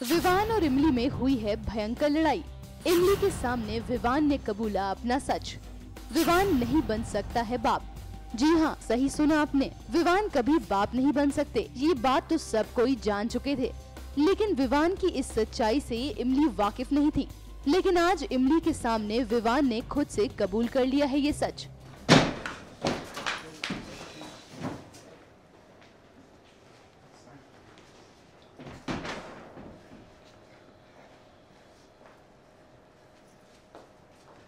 विवान और इमली में हुई है भयंकर लड़ाई। इमली के सामने विवान ने कबूला अपना सच। विवान नहीं बन सकता है बाप। जी हाँ, सही सुना आपने, विवान कभी बाप नहीं बन सकते। ये बात तो सब कोई जान चुके थे, लेकिन विवान की इस सच्चाई से इमली वाकिफ नहीं थी। लेकिन आज इमली के सामने विवान ने खुद से कबूल कर लिया है ये सच।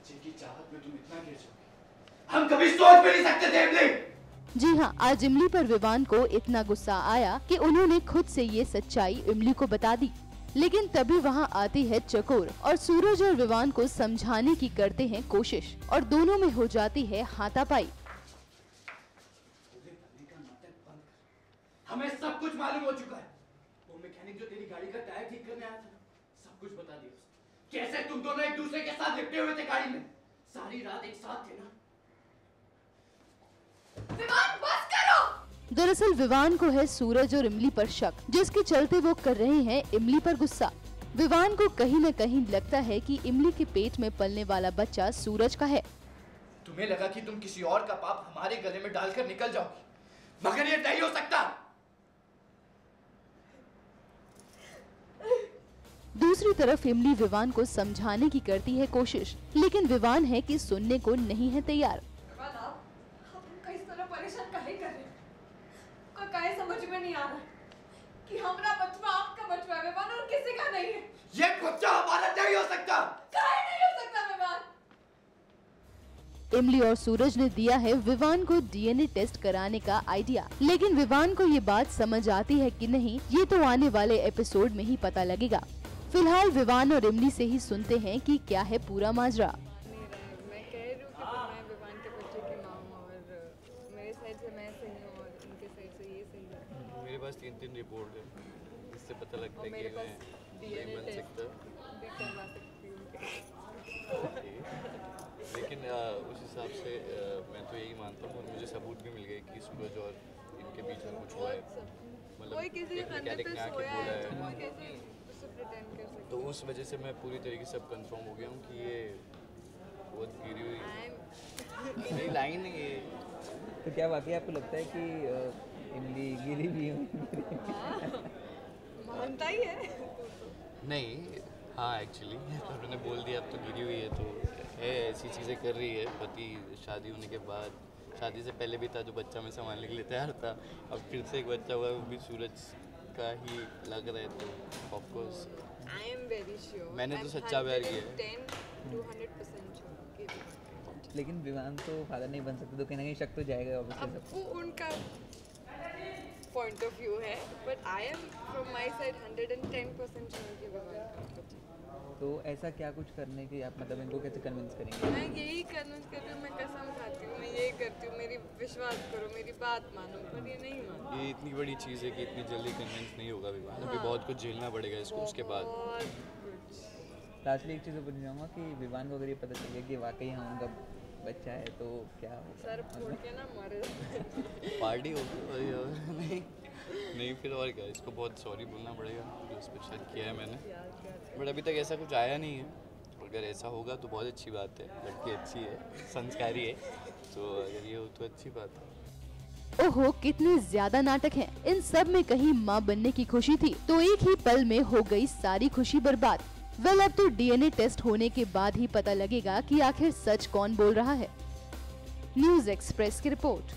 जिनकी चाहत में तुम इतना गिर जाओगे, हम कभी सोच भी नहीं सकते थे इमली। जी हाँ, आज इमली पर विवान को इतना गुस्सा आया कि उन्होंने खुद से ये सच्चाई इमली को बता दी। लेकिन तभी वहाँ आती है चकोर और सूरज और विवान को समझाने की करते हैं कोशिश और दोनों में हो जाती है हाथापाई। हमें सब कुछ मालूम हो चुका है। वो मैकेनिक जो तेरी गाड़ी का टायर ठीक करने आया था, सब कुछ बता दिया उसने। कैसे तुम दोनों एक दूसरे के साथ लिपटे हुए थे गाड़ी में, सारी रात एक साथ थे ना। विवान बस करो। दरअसल विवान को है सूरज और इमली पर शक, जिसके चलते वो कर रहे हैं इमली पर गुस्सा। विवान को कहीं न कहीं लगता है कि इमली के पेट में पलने वाला बच्चा सूरज का है। तुम्हें लगा कि तुम किसी और का पाप हमारे गले में डालकर निकल जाओगी, मगर ये नहीं हो सकता। दूसरी तरफ इमली विवान को समझाने की करती है कोशिश, लेकिन विवान है कि सुनने को नहीं है तैयार। समझ में नहीं आ रहा कि हमारा बचवा आपका बचवा है विवान, और किसी का नहीं है। ये बच्चा हमारा नहीं हो सकता। काहे नहीं हो सकता विवान? इमली और सूरज ने दिया है विवान को डीएनए टेस्ट कराने का आइडिया, लेकिन विवान को ये बात समझ आती है कि नहीं, ये तो आने वाले एपिसोड में ही पता लगेगा। फिलहाल विवान और इमली से ही सुनते हैं कि क्या है पूरा माजरा। मैं कह रही हूँ कि मैं विवान के बच्चे की माँ हूँ और मेरे साइड से मैं सही हूँ और उनके साइड से ये सही है। मेरे पास 3 रिपोर्ट है, इससे पता लगता है कि मैं नहीं बन सकता भी करवा सकती हूँ। लेकिन उस हिसाब से मैं तो यही मानता हूँ, और मुझे सबूत भी मिल गए कि सूरज और इनके बीच में कुछ हुआ है। कोई किसी के कंधे पे सोया है तो कोई कैसे उससे प्रिटेंड कर सकता है। तो उस वजह से मैं पूरी तरीके से अब कंफर्म हो गया हूँ कि ये बहुत गिरी हुई नहीं लाइन है ये। तो क्या वाकई आपको लगता है कि इमली गिरी भी मानता ही है? नहीं, हाँ एक्चुअली उन्होंने बोल दिया अब तो गिरी हुई है, तो है ऐसी चीज़ें कर रही है। पति शादी होने के बाद, शादी से पहले भी था जो बच्चा मैं संभालने के लिए तैयार था, अब फिर से एक बच्चा हुआ, वो भी सूरज का ही लग रहा है, तो of course I am very sure मैंने तो सच्चा प्यार किया है। 10 to 100% श्योर। लेकिन विवान तो फादर नहीं बन सकते, तो कहीं ना कहीं शक तो जाएगा अब ऑब्वियसली। वो उनका पॉइंट ऑफ व्यू है, but I am from my side 110% sure कि विवान का बच्चा। तो ऐसा क्या कुछ करने की आप मतलब इनको कैसे कन्विंस करेंगे? मैं यही कन्विंस करती हूँ, मैं कसम खाती हूँ, मैं यही करती हूँ, मेरी विश्वास करो, मेरी बात मानो, पर ये नहीं मानो। ये इतनी बड़ी चीज़ है कि इतनी जल्दी कन्विंस नहीं होगा विवान, अभी बहुत कुछ झेलना पड़ेगा इसको उसके बाद। लास्टली एक चीज़ पूछना चाहूँगा कि विवान को अगर ये पता चल गया कि वाकई हाँ उनका बच्चा है, तो क्या होगा? सर फोड़ के ना मरे। पार्टी होगी नहीं फिर और क्या, इसको बहुत सॉरी बोलना पड़ेगा जो इस पर शक किया है मैंने, बट अभी तक ऐसा कुछ आया नहीं है। अगर ऐसा होगा तो बहुत अच्छी बात है, लड़की अच्छी है, संस्कारी है, तो अगर ये हो तो अच्छी बात है। ओहो, कितने ज्यादा नाटक हैं। इन सब में कहीं माँ बनने की खुशी थी तो एक ही पल में हो गई सारी खुशी बर्बाद। वेल, अब तो डीएनए टेस्ट होने के बाद ही पता लगेगा कि आखिर सच कौन बोल रहा है। न्यूज़ एक्सप्रेस की रिपोर्ट।